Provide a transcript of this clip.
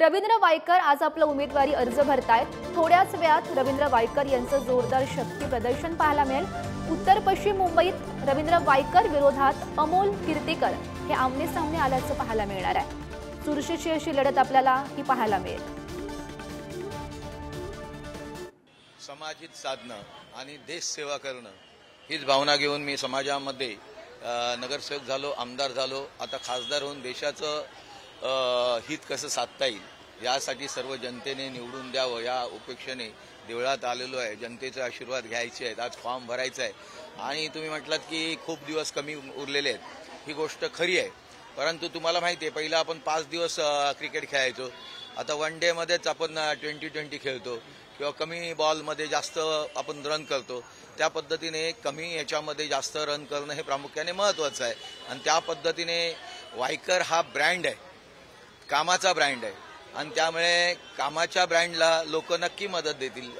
रवींद्र वायकर आज आपला उमेदवारी अर्ज भरतायत। थोड्याच वेळात रवींद्र वायकर यांचं जोरदार शक्ती प्रदर्शन पाहायला मिळेल। उत्तर पश्चिम मुंबईत रवींद्र वायकर विरोधात अमोल कीर्तीकर हे आमने सामने आल्याचं पाहायला मिळणार आहे। चुरशीची अशी लढत आपल्याला ही पाहायला मिळेल। समाजिक साधनं आणि देश सेवा करणं हीच भावना घेऊन मी समाजामध्ये नगरसेवक झालो, आमदार झालो। आता खासदार होऊन देशाचं हित कसं साधता येईल यासाठी सर्व जनतेने निवडून द्यावं या अपेक्षेने देवळात आलेलो आहे। जनतेचे आशीर्वाद घ्यायचे आहेत। आज फॉर्म भरायचा आहे आणि तुम्ही म्हटलात की खूप दिवस कमी उरलेले आहेत, ही गोष्ट खरी आहे। परंतु तुम्हाला माहिती आहे, पहिला आपण 5 दिवस क्रिकेट खेळायचो, आता वन डे मध्येच आपण 20-20 खेळतो किंवा कमी बॉलमध्ये जास्त आपण रन करतो। त्या पद्धतीने कमी याच्यामध्ये जास्त रन करणं हे प्रामुख्याने महत्त्वाचं आहे आणि त्या पद्धतीने वायकर हा ब्रँड आहे, कामाचा ब्रँड आहे आणि त्यामुळे कामाच्या ब्रँडला लोक नक्की मदत देतील।